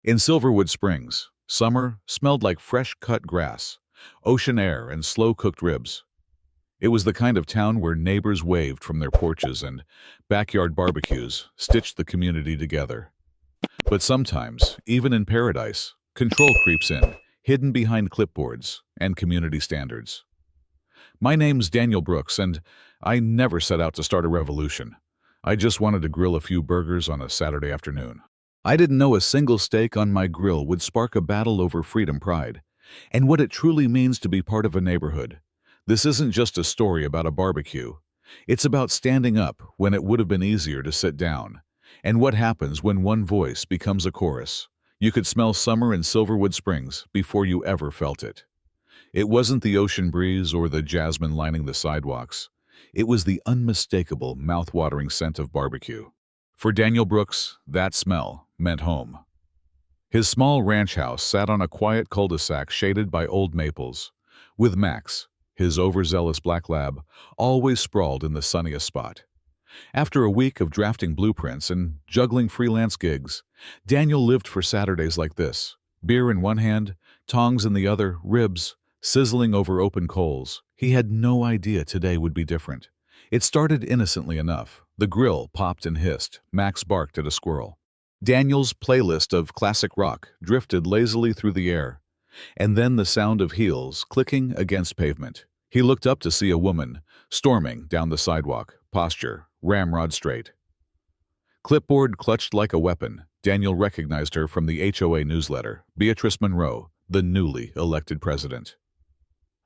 In Silverwood Springs, summer smelled like fresh-cut grass, ocean air, and slow-cooked ribs. It was the kind of town where neighbors waved from their porches and backyard barbecues stitched the community together. But sometimes, even in paradise, control creeps in, hidden behind clipboards and community standards. My name's Daniel Brooks, and I never set out to start a revolution. I just wanted to grill a few burgers on a Saturday afternoon. I didn't know a single steak on my grill would spark a battle over freedom pride, and what it truly means to be part of a neighborhood. This isn't just a story about a barbecue. It's about standing up when it would have been easier to sit down, and what happens when one voice becomes a chorus. You could smell summer in Silverwood Springs before you ever felt it. It wasn't the ocean breeze or the jasmine lining the sidewalks. It was the unmistakable, mouth-watering scent of barbecue. For Daniel Brooks, that smell meant home. His small ranch house sat on a quiet cul-de-sac shaded by old maples, with Max, his overzealous black lab, always sprawled in the sunniest spot. After a week of drafting blueprints and juggling freelance gigs, Daniel lived for Saturdays like this, beer in one hand, tongs in the other, ribs sizzling over open coals. He had no idea today would be different. It started innocently enough. The grill popped and hissed. Max barked at a squirrel. Daniel's playlist of classic rock drifted lazily through the air, and then the sound of heels clicking against pavement. He looked up to see a woman storming down the sidewalk, posture ramrod straight. Clipboard clutched like a weapon. Daniel recognized her from the HOA newsletter, Beatrice Monroe, the newly elected president.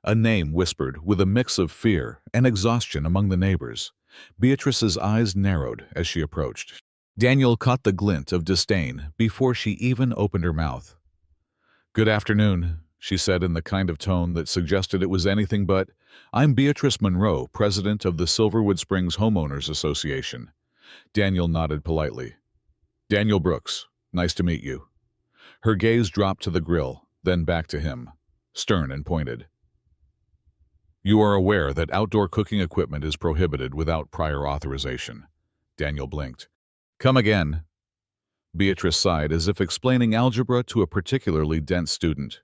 A name whispered with a mix of fear and exhaustion among the neighbors. Beatrice's eyes narrowed as she approached. Daniel caught the glint of disdain before she even opened her mouth. "Good afternoon," she said in the kind of tone that suggested it was anything but. "I'm Beatrice Monroe, president of the Silverwood Springs Homeowners Association." Daniel nodded politely. "Daniel Brooks, nice to meet you." Her gaze dropped to the grill, then back to him, stern and pointed. "You are aware that outdoor cooking equipment is prohibited without prior authorization." Daniel blinked. "Come again." Beatrice sighed as if explaining algebra to a particularly dense student.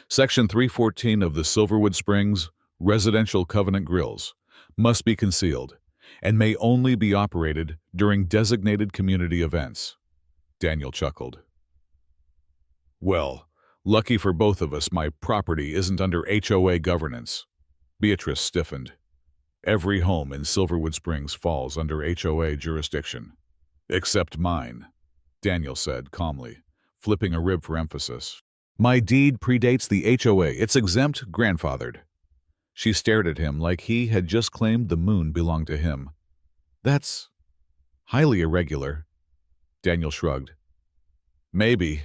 "Section 314 of the Silverwood Springs Residential Covenant Grills must be concealed and may only be operated during designated community events." Daniel chuckled. "Well, lucky for both of us, my property isn't under HOA governance." Beatrice stiffened. "Every home in Silverwood Springs falls under HOA jurisdiction. Except mine," Daniel said calmly, flipping a rib for emphasis. "My deed predates the HOA. It's exempt, grandfathered." She stared at him like he had just claimed the moon belonged to him. "That's highly irregular." Daniel shrugged. "Maybe.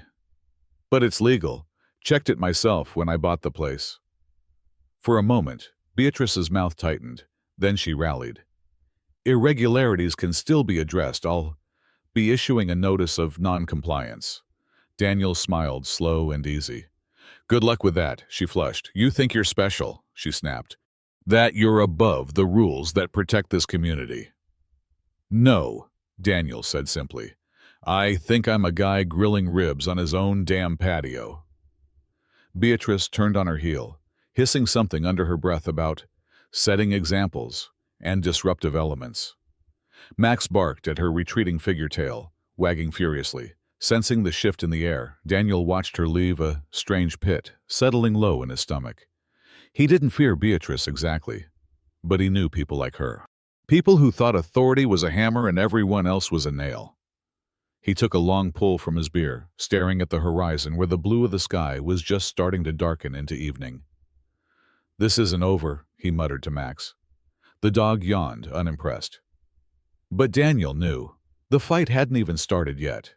But it's legal. Checked it myself when I bought the place." For a moment, Beatrice's mouth tightened. Then she rallied. "Irregularities can still be addressed. I'll be issuing a notice of non-compliance." Daniel smiled, slow and easy. "Good luck with that," she flushed. "You think you're special," she snapped. "That you're above the rules that protect this community." "No," Daniel said simply. "I think I'm a guy grilling ribs on his own damn patio." Beatrice turned on her heel, hissing something under her breath about setting examples and disruptive elements. Max barked at her retreating figure tail, wagging furiously. Sensing the shift in the air, Daniel watched her leave a strange pit, settling low in his stomach. He didn't fear Beatrice exactly, but he knew people like her. People who thought authority was a hammer and everyone else was a nail. He took a long pull from his beer, staring at the horizon where the blue of the sky was just starting to darken into evening. "This isn't over," he muttered to Max. The dog yawned, unimpressed. But Daniel knew. The fight hadn't even started yet.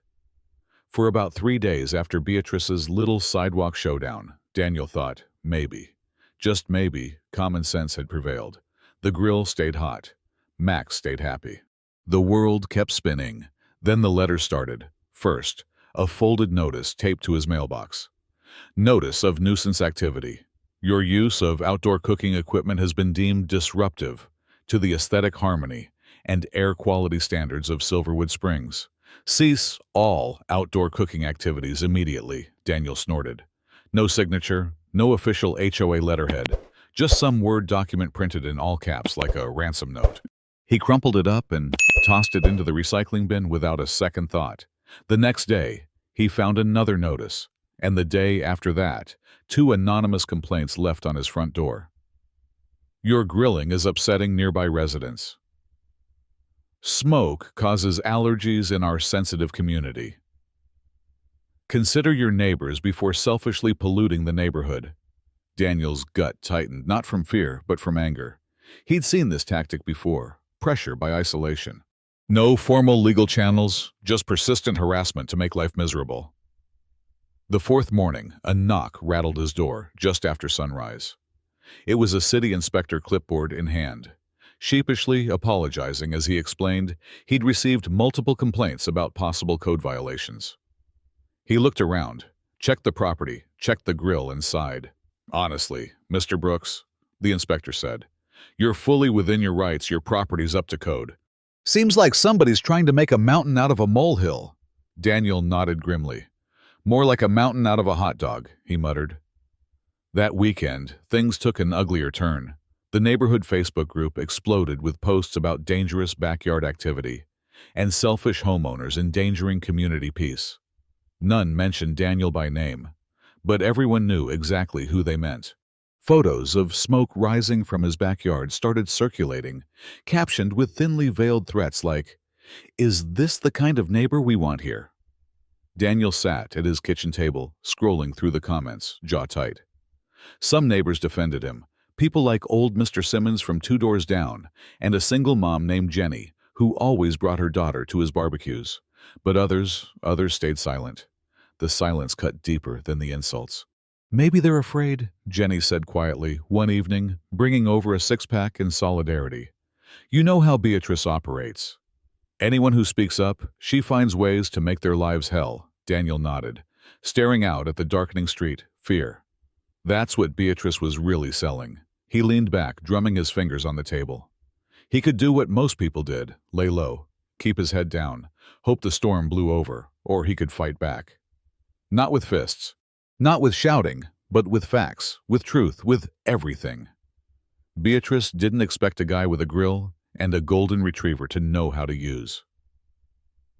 For about 3 days after Beatrice's little sidewalk showdown, Daniel thought, maybe, just maybe, common sense had prevailed. The grill stayed hot. Max stayed happy. The world kept spinning. Then the letters started. First, a folded notice taped to his mailbox. "Notice of nuisance activity. Your use of outdoor cooking equipment has been deemed disruptive to the aesthetic harmony and air quality standards of Silverwood Springs. Cease all outdoor cooking activities immediately, Daniel snorted. No signature, no official HOA letterhead, just some Word document printed in all caps like a ransom note. He crumpled it up and tossed it into the recycling bin without a second thought. The next day, he found another notice, and the day after that, 2 anonymous complaints left on his front door. Your grilling is upsetting nearby residents. Smoke causes allergies in our sensitive community. Consider your neighbors before selfishly polluting the neighborhood. Daniel's gut tightened, not from fear, but from anger. He'd seen this tactic before, pressure by isolation. No formal legal channels, just persistent harassment to make life miserable. The fourth morning, a knock rattled his door just after sunrise. It was a city inspector, clipboard in hand. Sheepishly apologizing as he explained he'd received multiple complaints about possible code violations. He looked around, checked the property, checked the grill, and sighed. Honestly, Mr. Brooks, the inspector said, you're fully within your rights, your property's up to code. Seems like somebody's trying to make a mountain out of a molehill. Daniel nodded grimly. More like a mountain out of a hot dog, he muttered. That weekend, things took an uglier turn. The neighborhood Facebook group exploded with posts about dangerous backyard activity and selfish homeowners endangering community peace. None mentioned Daniel by name, but everyone knew exactly who they meant. Photos of smoke rising from his backyard started circulating, captioned with thinly veiled threats like, "Is this the kind of neighbor we want here?" Daniel sat at his kitchen table, scrolling through the comments, jaw tight. Some neighbors defended him, people like old Mr. Simmons from 2 doors down, and a single mom named Jenny, who always brought her daughter to his barbecues. But others stayed silent. The silence cut deeper than the insults. Maybe they're afraid, Jenny said quietly, one evening, bringing over a 6-pack in solidarity. You know how Beatrice operates. Anyone who speaks up, she finds ways to make their lives hell, Daniel nodded, staring out at the darkening street, fear. That's what Beatrice was really selling. He leaned back, drumming his fingers on the table. He could do what most people did, lay low, keep his head down, hope the storm blew over, or he could fight back. Not with fists, not with shouting, but with facts, with truth, with everything. Beatrice didn't expect a guy with a grill and a golden retriever to know how to use.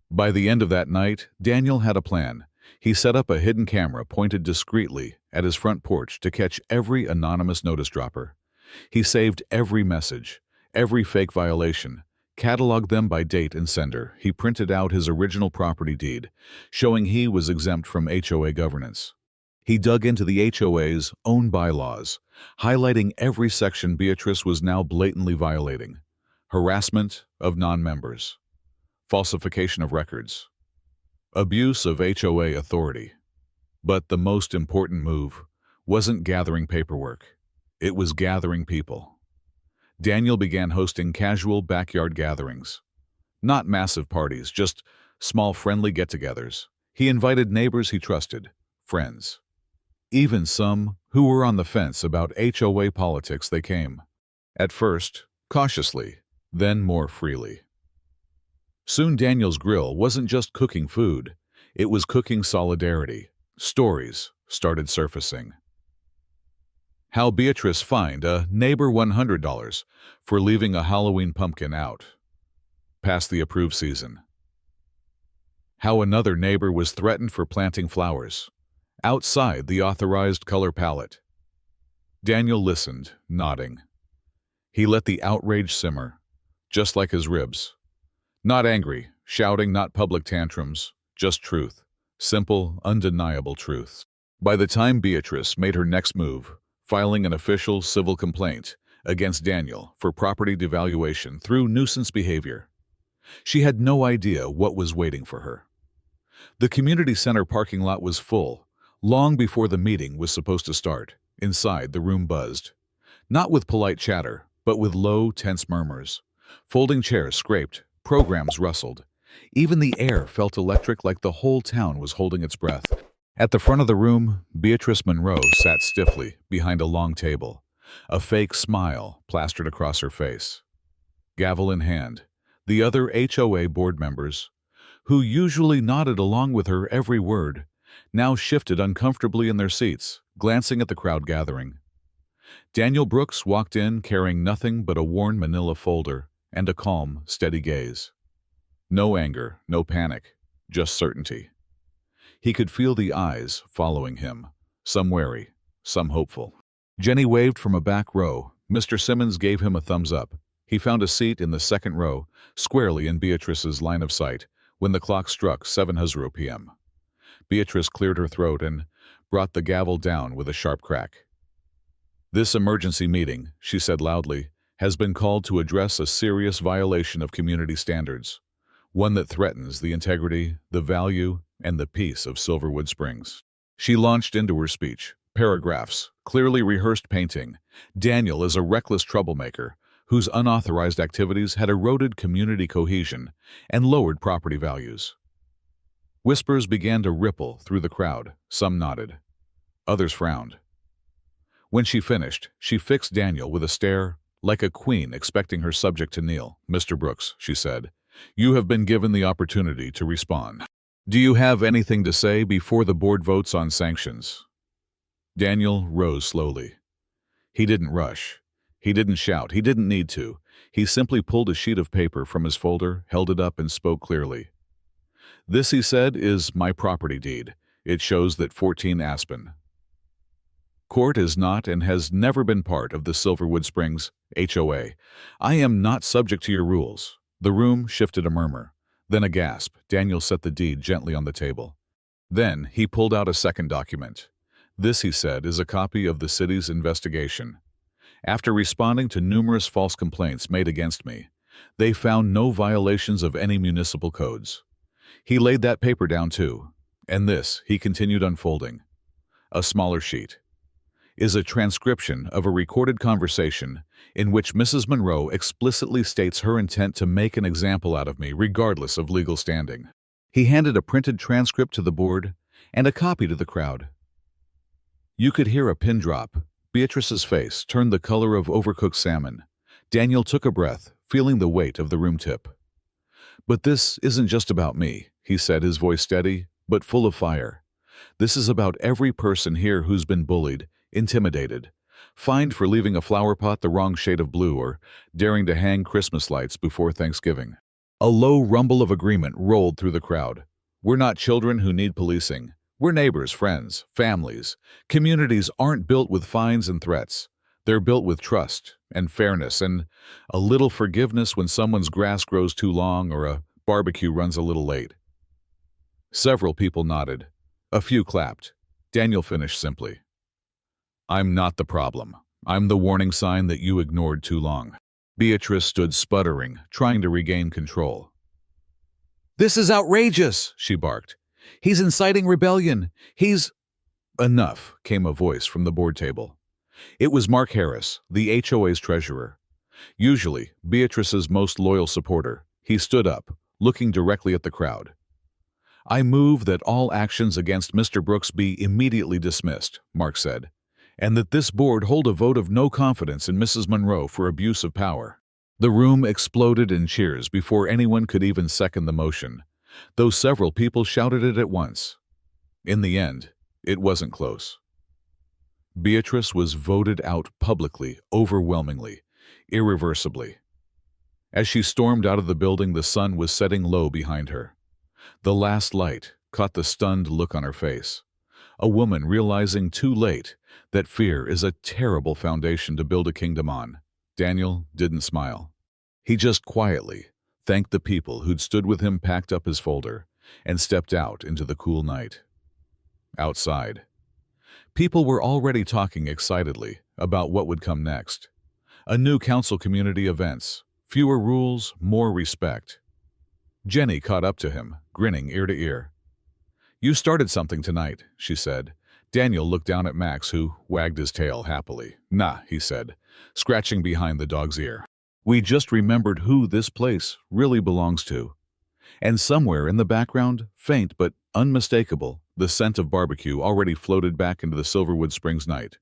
By the end of that night, Daniel had a plan. He set up a hidden camera pointed discreetly at his front porch to catch every anonymous notice dropper. He saved every message, every fake violation, cataloged them by date and sender. He printed out his original property deed, showing he was exempt from HOA governance. He dug into the HOA's own bylaws, highlighting every section Beatrice was now blatantly violating. Harassment of non-members, falsification of records, abuse of HOA authority. But the most important move wasn't gathering paperwork. It was gathering people. Daniel began hosting casual backyard gatherings. Not massive parties, just small friendly get-togethers. He invited neighbors he trusted, friends. Even some who were on the fence about HOA politics. They came. At first, cautiously, then more freely. Soon Daniel's grill wasn't just cooking food, it was cooking solidarity. Stories started surfacing. How Beatrice fined a neighbor $100 for leaving a Halloween pumpkin out past the approved season. How another neighbor was threatened for planting flowers outside the authorized color palette. Daniel listened, nodding. He let the outrage simmer, just like his ribs. Not angry, shouting, not public tantrums, just truth. Simple, undeniable truth. By the time Beatrice made her next move, filing an official civil complaint against Daniel for property devaluation through nuisance behavior, she had no idea what was waiting for her. The community center parking lot was full, long before the meeting was supposed to start. Inside, the room buzzed. Not with polite chatter, but with low, tense murmurs. Folding chairs scraped, programs rustled. Even the air felt electric, like the whole town was holding its breath. At the front of the room, Beatrice Monroe sat stiffly behind a long table, a fake smile plastered across her face. Gavel in hand, the other HOA board members, who usually nodded along with her every word, now shifted uncomfortably in their seats, glancing at the crowd gathering. Daniel Brooks walked in carrying nothing but a worn manila folder and a calm, steady gaze. No anger, no panic, just certainty. He could feel the eyes following him, some wary, some hopeful. Jenny waved from a back row. Mr. Simmons gave him a thumbs up. He found a seat in the second row, squarely in Beatrice's line of sight, when the clock struck 7:00 p.m. Beatrice cleared her throat and brought the gavel down with a sharp crack. "This emergency meeting," she said loudly, "has been called to address a serious violation of community standards, one that threatens the integrity, the value, and the peace of Silverwood Springs." She launched into her speech, paragraphs, clearly rehearsed painting. Daniel is a reckless troublemaker whose unauthorized activities had eroded community cohesion and lowered property values. Whispers began to ripple through the crowd. Some nodded. Others frowned. When she finished, she fixed Daniel with a stare, like a queen expecting her subject to kneel. "Mr. Brooks," she said, "you have been given the opportunity to respond. Do you have anything to say before the board votes on sanctions?" Daniel rose slowly. He didn't rush. He didn't shout. He didn't need to. He simply pulled a sheet of paper from his folder, held it up, and spoke clearly. "This," he said, "is my property deed. It shows that 14 Aspen Court is not and has never been part of the Silverwood Springs HOA. I am not subject to your rules." The room shifted a murmur, then a gasp. Daniel set the deed gently on the table. Then he pulled out a second document. "This," he said, "is a copy of the city's investigation. After responding to numerous false complaints made against me, they found no violations of any municipal codes." He laid that paper down too. "And this," he continued, unfolding a smaller sheet, "is a transcription of a recorded conversation in which Mrs. Monroe explicitly states her intent to make an example out of me regardless of legal standing." He handed a printed transcript to the board and a copy to the crowd. You could hear a pin drop. Beatrice's face turned the color of overcooked salmon. Daniel took a breath, feeling the weight of the room tip. "But this isn't just about me," he said, his voice steady, but full of fire. "This is about every person here who's been bullied, intimidated, fined for leaving a flower pot the wrong shade of blue or daring to hang Christmas lights before Thanksgiving." A low rumble of agreement rolled through the crowd. "We're not children who need policing. We're neighbors, friends, families. Communities aren't built with fines and threats. They're built with trust and fairness and a little forgiveness when someone's grass grows too long or a barbecue runs a little late." Several people nodded. A few clapped. Daniel finished simply. "I'm not the problem. I'm the warning sign that you ignored too long." Beatrice stood sputtering, trying to regain control. "This is outrageous," she barked. "He's inciting rebellion. He's—" "Enough," came a voice from the board table. It was Mark Harris, the HOA's treasurer. Usually Beatrice's most loyal supporter, he stood up, looking directly at the crowd. "I move that all actions against Mr. Brooks be immediately dismissed," Mark said, "and that this board hold a vote of no confidence in Mrs. Monroe for abuse of power." The room exploded in cheers before anyone could even second the motion, though several people shouted it at once. In the end, it wasn't close. Beatrice was voted out publicly, overwhelmingly, irreversibly. As she stormed out of the building, the sun was setting low behind her. The last light caught the stunned look on her face. A woman realizing too late that fear is a terrible foundation to build a kingdom on. Daniel didn't smile. He just quietly thanked the people who'd stood with him, packed up his folder, and stepped out into the cool night. Outside, people were already talking excitedly about what would come next. A new council, community events, fewer rules, more respect. Jenny caught up to him, grinning ear to ear. "You started something tonight," she said. Daniel looked down at Max, who wagged his tail happily. "Nah," he said, scratching behind the dog's ear. "We just remembered who this place really belongs to." And somewhere in the background, faint but unmistakable, the scent of barbecue already floated back into the Silverwood Springs night.